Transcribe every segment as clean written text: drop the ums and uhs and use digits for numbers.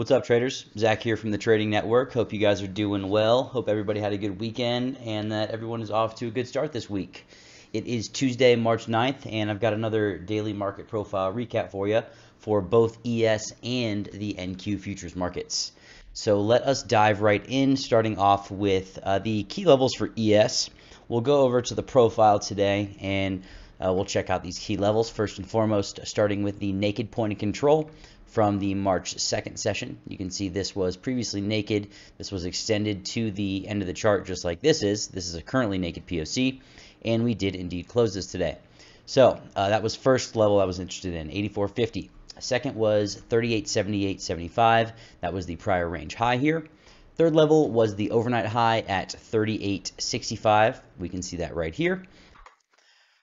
What's up, traders? Zach here from the Trading Network. Hope you guys are doing well. Hope everybody had a good weekend and that everyone is off to a good start this week. It is Tuesday, March 9th, and I've got another daily market profile recap for you for both ES and the NQ futures markets. So let us dive right in, starting off with the key levels for ES. We'll go over to the profile today and we'll check out these key levels. First and foremost, starting with the naked point of control from the March 2nd session. You can see this was previously naked. This was extended to the end of the chart just like this is. This is a currently naked POC, and we did indeed close this today. So that was first level I was interested in, 84.50. Second was 38.78.75. That was the prior range high here. Third level was the overnight high at 38.65. We can see that right here.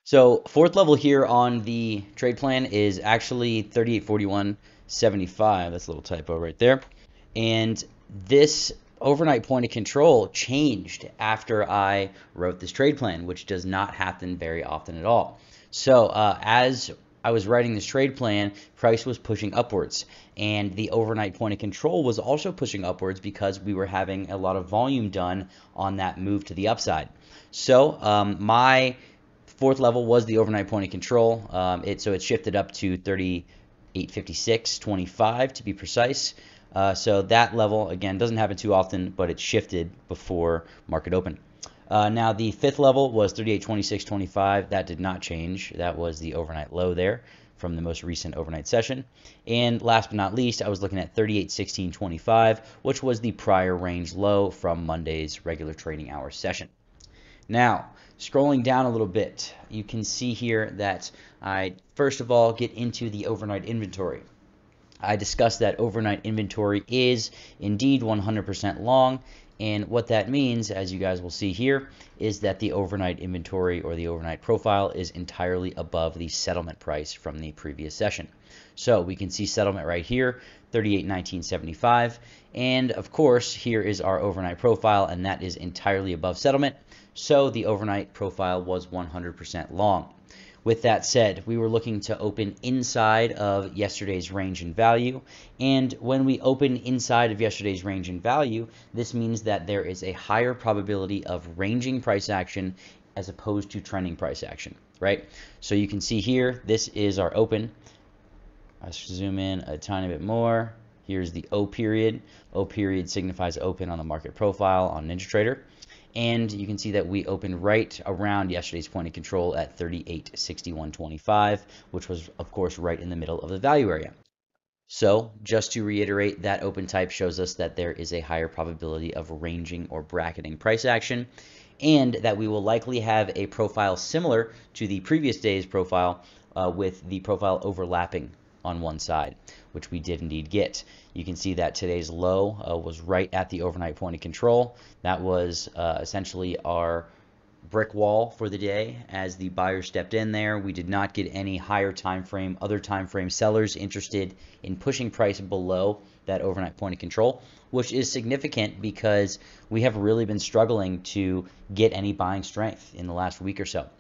So fourth level here on the trade plan is actually 38.41.75. That's a little typo right there. And this overnight point of control changed after I wrote this trade plan, which does not happen very often at all. So as I was writing this trade plan, price was pushing upwards, and the overnight point of control was also pushing upwards because we were having a lot of volume done on that move to the upside. So my fourth level was the overnight point of control. So it shifted up to 38.56.25 to be precise. So that level, again, doesn't happen too often, but it shifted before market open. Now the fifth level was 38.26.25. That did not change. That was the overnight low there from the most recent overnight session. And last but not least, I was looking at 38.16.25, which was the prior range low from Monday's regular trading hour session. Now, scrolling down a little bit, you can see here that I first of all get into the overnight inventory. I discussed that overnight inventory is indeed 100% long, and what that means, as you guys will see here, is that the overnight inventory or the overnight profile is entirely above the settlement price from the previous session. So we can see settlement right here, 38.19.75, and of course here is our overnight profile, and that is entirely above settlement. So the overnight profile was 100% long. With that said, we were looking to open inside of yesterday's range and value. And when we open inside of yesterday's range and value, this means that there is a higher probability of ranging price action as opposed to trending price action, right? So you can see here, this is our open. Let's zoom in a tiny bit more. Here's the O period. O period signifies open on the market profile on NinjaTrader. And you can see that we opened right around yesterday's point of control at 38.61.25, which was, of course, right in the middle of the value area. So just to reiterate, that open type shows us that there is a higher probability of ranging or bracketing price action, and that we will likely have a profile similar to the previous day's profile with the profile overlapping on one side, which we did indeed get. You can see that today's low was right at the overnight point of control. That was essentially our brick wall for the day as the buyer stepped in there. We did not get any higher time frame, other time frame sellers interested in pushing price below that overnight point of control, which is significant because we have really been struggling to get any buying strength in the last week or so.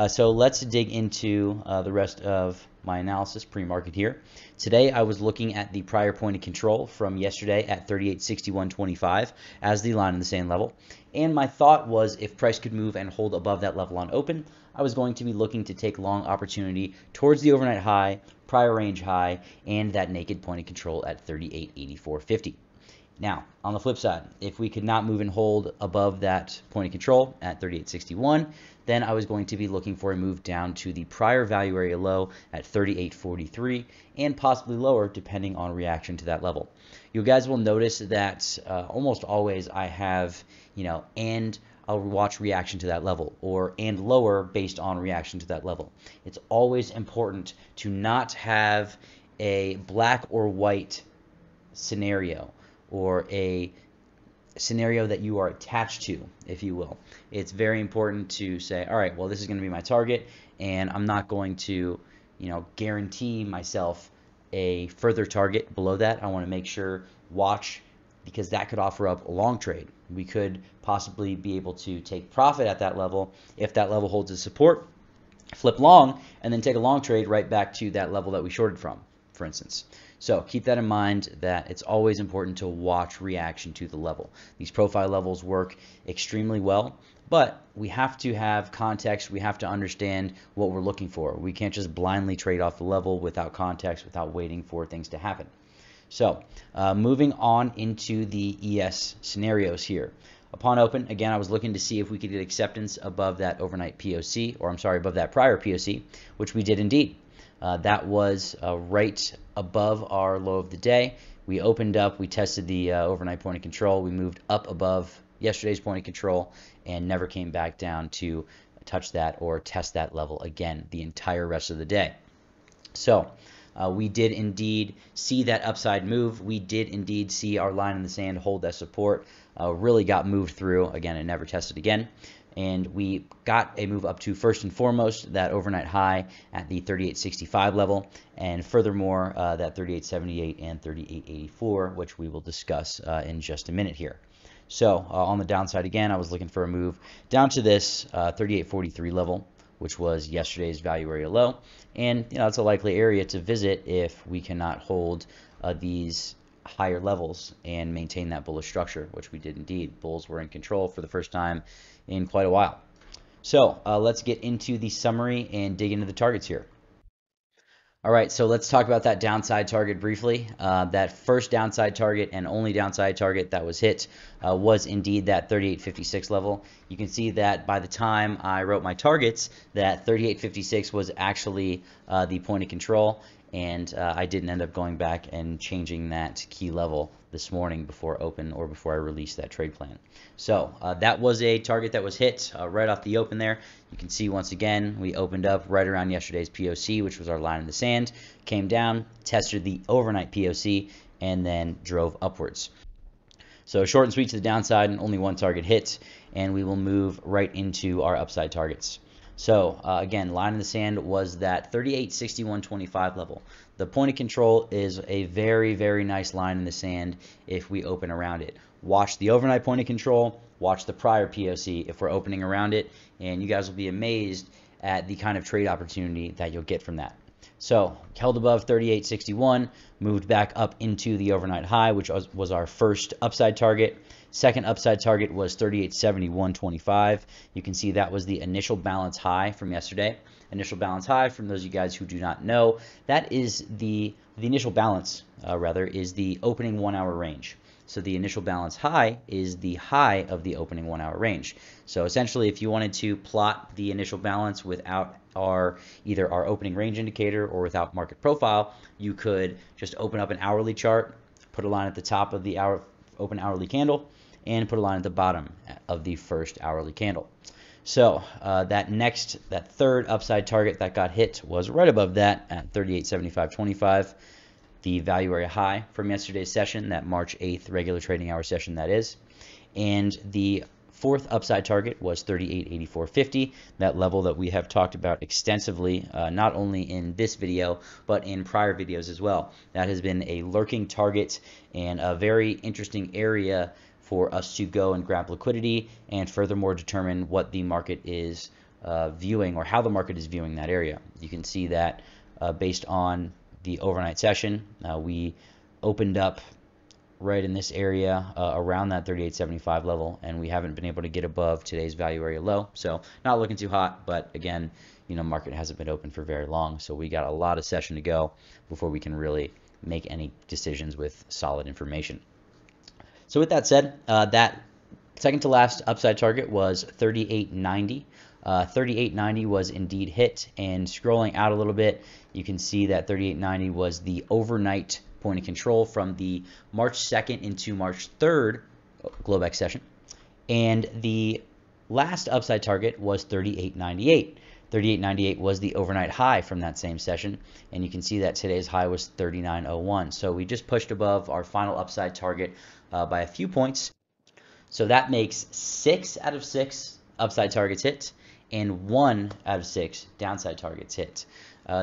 So let's dig into the rest of my analysis pre-market here. Today I was looking at the prior point of control from yesterday at 38.61.25 as the line in the sand level, and my thought was if price could move and hold above that level on open, I was going to be looking to take long opportunity towards the overnight high, prior range high, and that naked point of control at 38.84.50. Now, on the flip side, if we could not move and hold above that point of control at 38.61, then I was going to be looking for a move down to the prior value area low at 38.43 and possibly lower depending on reaction to that level. You guys will notice that almost always I have, and I'll watch reaction to that level, or and lower based on reaction to that level. It's always important to not have a black or white scenario, or a scenario that you are attached to, if you will. It's very important to say, all right, well, this is going to be my target, and I'm not going to, guarantee myself a further target below that. I want to make sure, watch, because that could offer up a long trade. We could possibly be able to take profit at that level if that level holds a support, flip long, and then take a long trade right back to that level that we shorted from, for instance. So keep that in mind, that it's always important to watch reaction to the level. These profile levels work extremely well, but we have to have context. We have to understand what we're looking for. We can't just blindly trade off the level without context, without waiting for things to happen. So moving on into the ES scenarios here. Upon open, again, I was looking to see if we could get acceptance above that overnight POC, or I'm sorry, above that prior POC, which we did indeed. That was right above our low of the day. We opened up, we tested the overnight point of control. We moved up above yesterday's point of control and never came back down to touch that or test that level again the entire rest of the day. So we did indeed see that upside move. We did indeed see our line in the sand hold that support. Really got moved through. Again, it never tested again. And we got a move up to, first and foremost, that overnight high at the 38.65 level, and furthermore, that 38.78 and 38.84, which we will discuss in just a minute here. So on the downside, again, I was looking for a move down to this 38.43 level, which was yesterday's value area low, and it's a likely area to visit if we cannot hold these higher levels and maintain that bullish structure, which we did indeed. Bulls were in control for the first time in quite a while. So let's get into the summary and dig into the targets here. All right, so let's talk about that downside target briefly. That first downside target and only downside target that was hit was indeed that 38.56 level. You can see that by the time I wrote my targets, that 38.56 was actually the point of control, and I didn't end up going back and changing that key level this morning before open or before I released that trade plan. So that was a target that was hit right off the open there. You can see once again we opened up right around yesterday's POC, which was our line in the sand, came down, tested the overnight POC, and then drove upwards. So short and sweet to the downside, and only one target hit, and we will move right into our upside targets. So again, line in the sand was that 38.6125 level. The point of control is a very, very nice line in the sand if we open around it. Watch the overnight point of control, watch the prior POC if we're opening around it, and you guys will be amazed at the kind of trade opportunity that you'll get from that. So held above 38.61, moved back up into the overnight high, which was our first upside target. Second upside target was 38.7125. You can see that was the initial balance high from yesterday. Initial balance high, from those of you guys who do not know, that is the initial balance, is the opening 1 hour range. So the initial balance high is the high of the opening 1 hour range. So essentially, if you wanted to plot the initial balance without either our opening range indicator or without market profile, you could just open up an hourly chart, put a line at the top of the open hourly candle, and put a line at the bottom of the first hourly candle. So that third upside target that got hit was right above that at 38.7525. The value area high from yesterday's session, that March 8th regular trading hour session that is. And the fourth upside target was 38.8450, that level that we have talked about extensively, not only in this video, but in prior videos as well. That has been a lurking target and a very interesting area for us to go and grab liquidity and furthermore determine what the market is viewing, or how the market is viewing that area. You can see that based on the overnight session, we opened up right in this area around that 38.75 level, and we haven't been able to get above today's value area low. So not looking too hot, but again, market hasn't been open for very long, so we got a lot of session to go before we can really make any decisions with solid information. So with that said, that second to last upside target was 38.90. 38.90 was indeed hit, and scrolling out a little bit, you can see that 38.90 was the overnight point of control from the March 2nd into March 3rd Globex session, and the last upside target was 38.98. 38.98 was the overnight high from that same session, and you can see that today's high was 39.01. So we just pushed above our final upside target by a few points. So that makes 6 out of 6 upside targets hit and 1 out of 6 downside targets hit.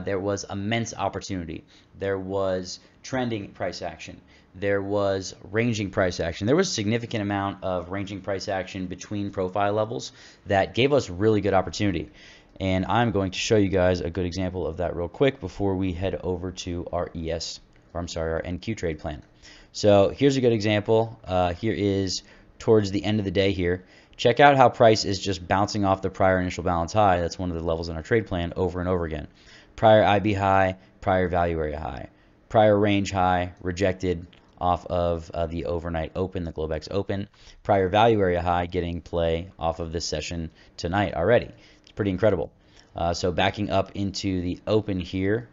There was immense opportunity. There was trending price action. There was ranging price action. There was a significant amount of ranging price action between profile levels that gave us really good opportunity. And I'm going to show you guys a good example of that real quick before we head over to our ES or I'm sorry, our NQ trade plan. So here's a good example. Here is towards the end of the day here. Check out how price is just bouncing off the prior initial balance high. That's one of the levels in our trade plan over and over again. Prior IB high, prior value area high, prior range high, rejected off of the overnight open, the Globex open, prior value area high getting play off of this session tonight already. It's pretty incredible. So backing up into the open here,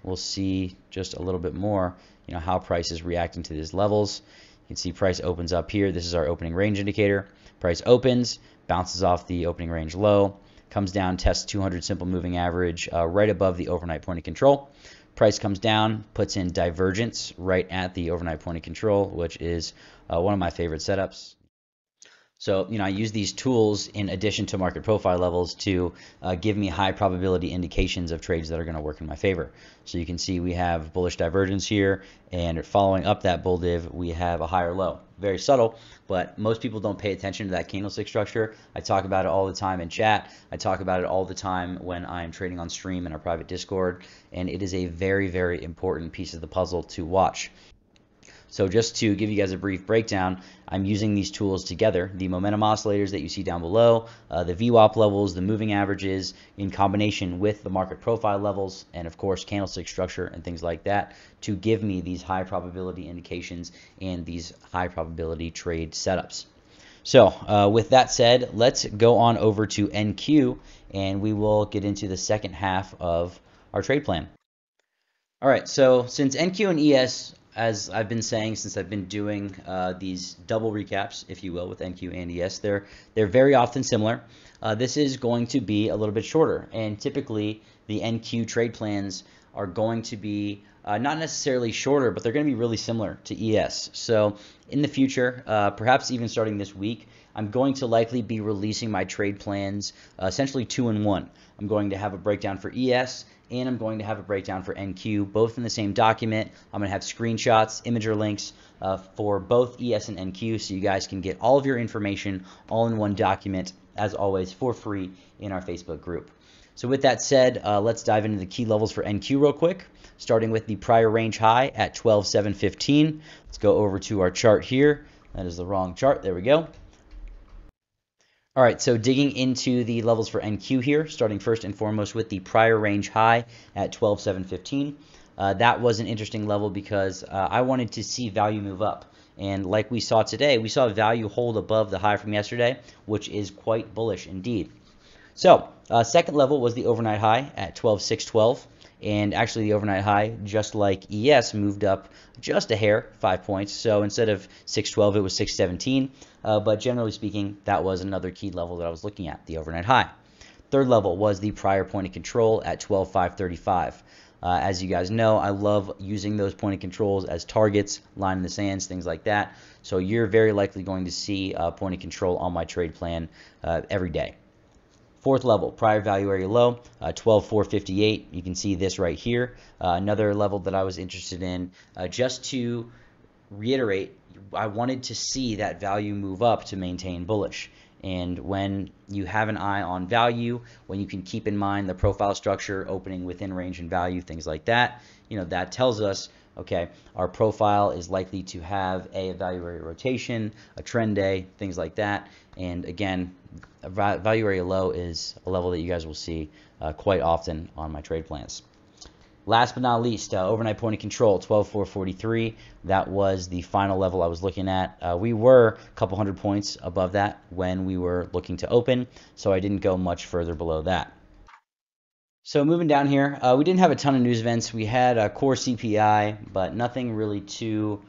we'll see just a little bit more, how price is reacting to these levels. You can see price opens up here. This is our opening range indicator. Price opens, bounces off the opening range low, comes down, tests 200 simple moving average right above the overnight point of control. Price comes down, puts in divergence right at the overnight point of control, which is one of my favorite setups. So, I use these tools in addition to market profile levels to give me high probability indications of trades that are going to work in my favor. So you can see we have bullish divergence here, and following up that bull div, we have a higher low. Very subtle, but most people don't pay attention to that candlestick structure. I talk about it all the time in chat. I talk about it all the time when I'm trading on stream in our private Discord, and it is a very, very important piece of the puzzle to watch. So just to give you guys a brief breakdown, I'm using these tools together, the momentum oscillators that you see down below, the VWAP levels, the moving averages, in combination with the market profile levels, and of course candlestick structure and things like that, to give me these high probability indications and these high probability trade setups. So with that said, let's go on over to NQ, and we will get into the second half of our trade plan. All right, so since NQ and ES, as I've been saying since I've been doing these double recaps, if you will, with NQ and ES, they're very often similar. This is going to be a little bit shorter, and typically the NQ trade plans are going to be not necessarily shorter, but they're going to be really similar to ES. So in the future, perhaps even starting this week, I'm going to likely be releasing my trade plans essentially 2-in-1. I'm going to have a breakdown for ES, and I'm going to have a breakdown for NQ, both in the same document. I'm going to have screenshots, imager links for both ES and NQ, so you guys can get all of your information all in one document, as always, for free in our Facebook group. So with that said, let's dive into the key levels for NQ real quick, starting with the prior range high at 12,715. Let's go over to our chart here. That is the wrong chart. There we go. All right, so digging into the levels for NQ here, starting first and foremost with the prior range high at 12,715. That was an interesting level because I wanted to see value move up. And like we saw today, we saw value hold above the high from yesterday, which is quite bullish indeed. So second level was the overnight high at 12,612. And actually the overnight high, just like ES, moved up just a hair, 5 points. So instead of 612, it was 617. But generally speaking, that was another key level that I was looking at, the overnight high. Third level was the prior point of control at 12,535. As you guys know, I love using those point of controls as targets, line in the sands, things like that. So you're very likely going to see point of control on my trade plan every day. Fourth level, prior value area low, 12,458. You can see this right here. Another level that I was interested in. Just to reiterate, I wanted to see that value move up to maintain bullish. And when you have an eye on value, when you can keep in mind the profile structure, opening within range and value, things like that, that tells us, okay, our profile is likely to have a value area rotation, a trend day, things like that. And again, a value area low is a level that you guys will see quite often on my trade plans. Last but not least, overnight point of control, 12,443. That was the final level I was looking at. We were a couple hundred points above that when we were looking to open, so I didn't go much further below that. So moving down here, we didn't have a ton of news events. We had a core CPI, but nothing really too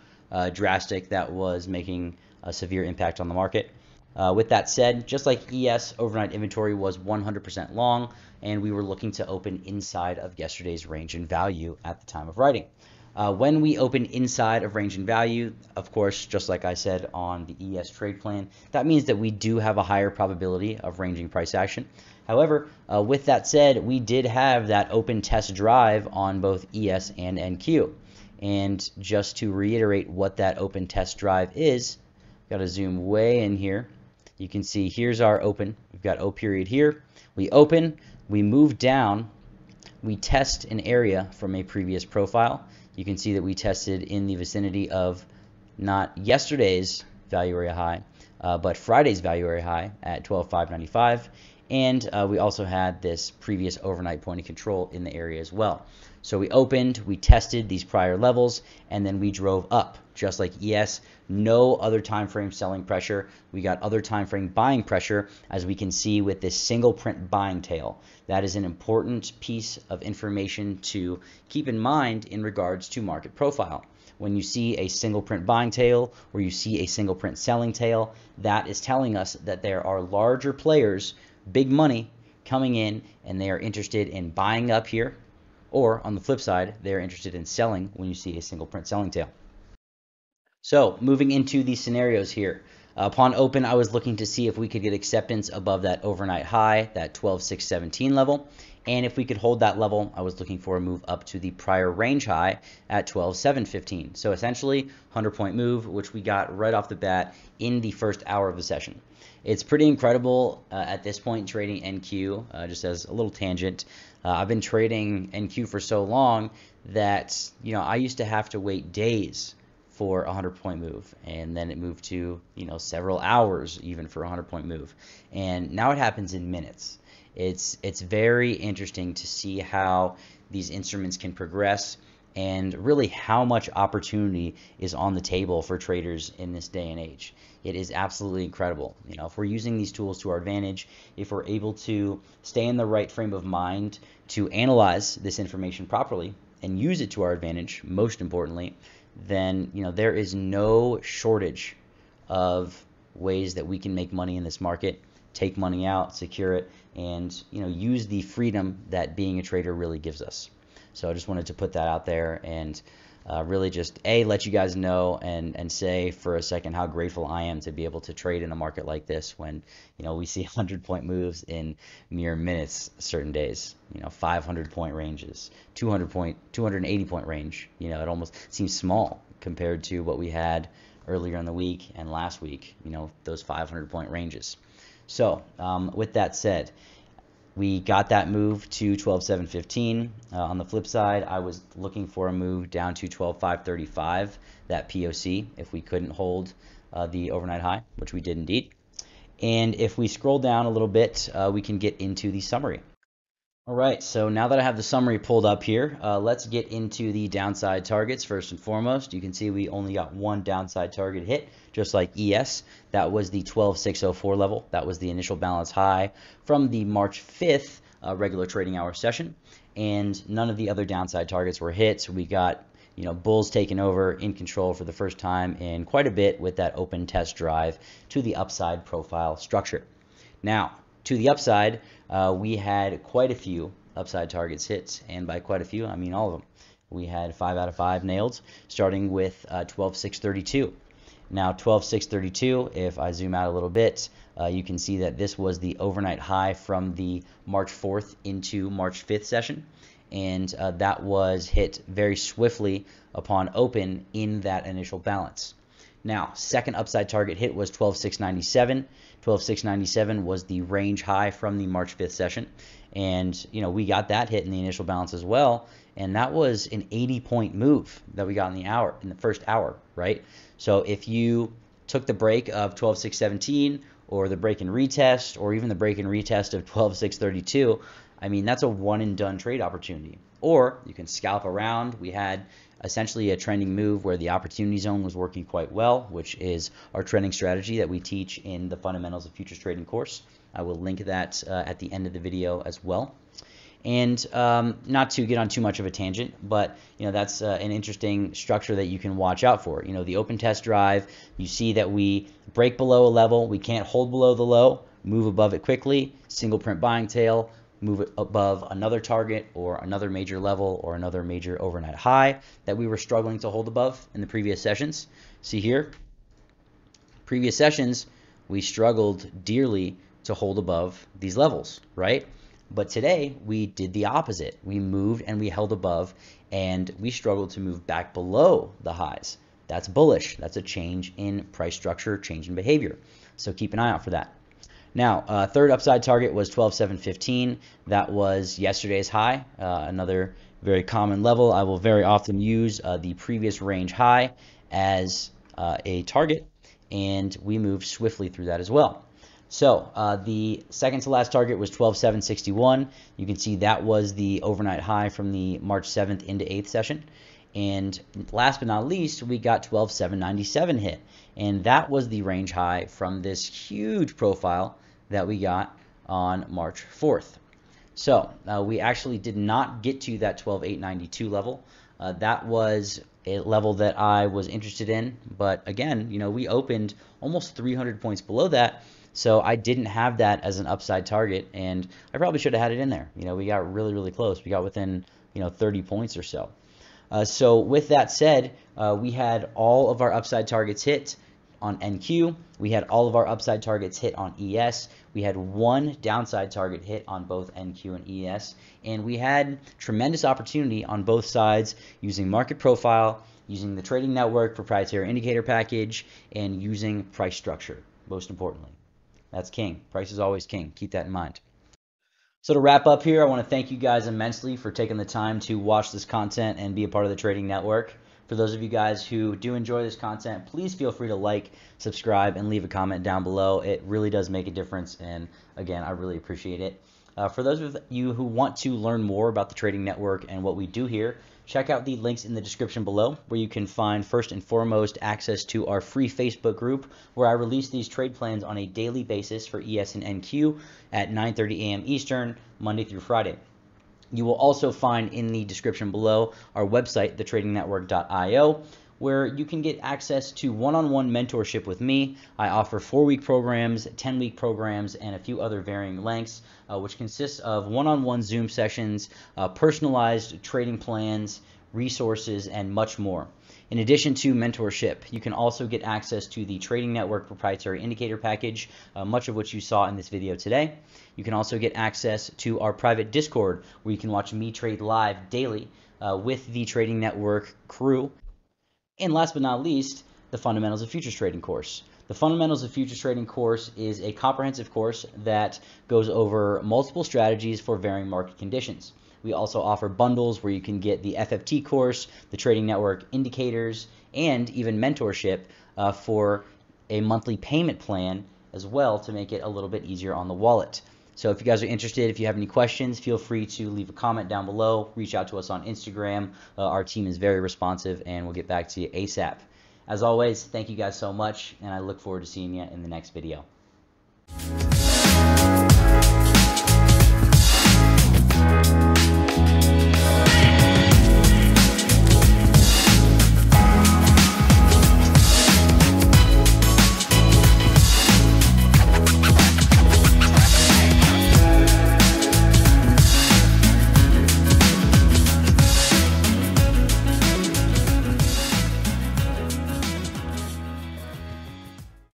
drastic that was making a severe impact on the market. With that said, just like ES, overnight inventory was 100% long, and we were looking to open inside of yesterday's range and value at the time of writing. When we open inside of range and value, of course, just like I said on the ES trade plan, that means that we do have a higher probability of ranging price action. However, with that said, we did have that open test drive on both ES and NQ. And just to reiterate what that open test drive is, got to zoom way in here. You can see here's our open. We've got O period here. We open, we move down, we test an area from a previous profile. you can see that we tested in the vicinity of not yesterday's value area high, but Friday's value area high at 12,595. And we also had this previous overnight point of control in the area as well. So we opened, we tested these prior levels, and then we drove up, just like ES. No other time frame selling pressure. We got other time frame buying pressure, as we can see with this single print buying tail. That is an important piece of information to keep in mind in regards to market profile. When you see a single print buying tail or you see a single print selling tail, that is telling us that there are larger players, big money, coming in, and they are interested in buying up here, or on the flip side, they're interested in selling when you see a single print selling tail. So moving into these scenarios here, upon open, I was looking to see if we could get acceptance above that overnight high, that 12,617 level. And if we could hold that level, I was looking for a move up to the prior range high at 12,715. So essentially 100-point move, which we got right off the bat in the first hour of the session. It's pretty incredible at this point trading NQ. Just as a little tangent, I've been trading NQ for so long that I used to have to wait days for a 100-point move, and then it moved to several hours even for a 100-point move, and now it happens in minutes. It's very interesting to see how these instruments can progress and really how much opportunity is on the table for traders in this day and age. It is absolutely incredible. If we're using these tools to our advantage, if we're able to stay in the right frame of mind to analyze this information properly and use it to our advantage, most importantly, then there is no shortage of ways that we can make money in this market, take money out, secure it, and use the freedom that being a trader really gives us. So I just wanted to put that out there and really just let you guys know and say for a second how grateful I am to be able to trade in a market like this when we see 100-point moves in mere minutes certain days, 500-point ranges, 280-point range. It almost seems small compared to what we had earlier in the week and last week, those 500-point ranges. So with that said, we got that move to 12,715. On the flip side, I was looking for a move down to 12,535, that POC, if we couldn't hold the overnight high, which we did indeed. And if we scroll down a little bit, we can get into the summary. All right, so now that I have the summary pulled up here, let's get into the downside targets first and foremost. You can see we only got one downside target hit, just like ES. That was the 12,604 level. That was the initial balance high from the March 5th regular trading hour session. And none of the other downside targets were hit. So we got bulls taking over in control for the first time in quite a bit with that open test drive to the upside profile structure. Now, to the upside, we had quite a few upside targets hit, and by quite a few, I mean all of them. We had 5 out of 5 nailed, starting with 12,632. Now 12,632, if I zoom out a little bit, you can see that this was the overnight high from the March 4th into March 5th session, and that was hit very swiftly upon open in that initial balance. Now, second upside target hit was 12,697. 12,697 was the range high from the March 5th session, and we got that hit in the initial balance as well, and that was an 80-point move that we got in the first hour, right? So if you took the break of 12,617 or the break and retest or even the break and retest of 12,632, I mean, that's a one and done trade opportunity. Or you can scalp around. We had essentially a trending move where the opportunity zone was working quite well, which is our trending strategy that we teach in the Fundamentals of Futures Trading course. I will link that at the end of the video as well. And not to get on too much of a tangent, but that's an interesting structure that you can watch out for. The open test drive, you see that we break below a level, we can't hold below the low, move above it quickly, single print buying tail, move it above another target or another major level or another major overnight high that we were struggling to hold above in the previous sessions. See here, previous sessions, we struggled dearly to hold above these levels, right? But today we did the opposite. We moved and we held above, and we struggled to move back below the highs. That's bullish. That's a change in price structure, change in behavior. So keep an eye out for that. Now, third upside target was 12,715. That was yesterday's high, another very common level. I will very often use the previous range high as a target, and we moved swiftly through that as well. So the second to last target was 12,761. You can see that was the overnight high from the March 7th into 8th session. And last but not least, we got 12,797 hit. And that was the range high from this huge profile that we got on March 4th. So we actually did not get to that 12,892 level. That was a level that I was interested in. But again, you know, we opened almost 300 points below that. So I didn't have that as an upside target, and I probably should have had it in there. You know, we got really, really close. We got within, 30 points or so. So with that said, we had all of our upside targets hit on NQ. We had all of our upside targets hit on ES. We had one downside target hit on both NQ and ES. And we had tremendous opportunity on both sides using market profile, using the trading network proprietary indicator package, and using price structure, most importantly. That's king. Price is always king. Keep that in mind. So to wrap up here, I want to thank you guys immensely for taking the time to watch this content and be a part of the trading network. For those of you guys who do enjoy this content, please feel free to like, subscribe, and leave a comment down below. It really does make a difference, and again, I really appreciate it. For those of you who want to learn more about the trading network and what we do here, check out the links in the description below, where you can find first and foremost access to our free Facebook group, where I release these trade plans on a daily basis for ES and NQ at 9:30 a.m. Eastern, Monday through Friday. You will also find in the description below our website, thetradingnetwork.io, where you can get access to one-on-one mentorship with me. I offer 4-week programs, 10-week programs, and a few other varying lengths, which consists of one-on-one Zoom sessions, personalized trading plans, resources, and much more. In addition to mentorship, you can also get access to the Trading Network proprietary indicator package, much of which you saw in this video today. You can also get access to our private Discord, where you can watch me trade live daily with the Trading Network crew. And last but not least, the Fundamentals of Futures Trading course. The Fundamentals of Futures Trading course is a comprehensive course that goes over multiple strategies for varying market conditions. We also offer bundles where you can get the FFT course, the Trading Network indicators, and even mentorship for a monthly payment plan as well, to make it a little bit easier on the wallet. So if you guys are interested, if you have any questions, feel free to leave a comment down below. Reach out to us on Instagram. Our team is very responsive, and we'll get back to you ASAP. As always, thank you guys so much, and I look forward to seeing you in the next video.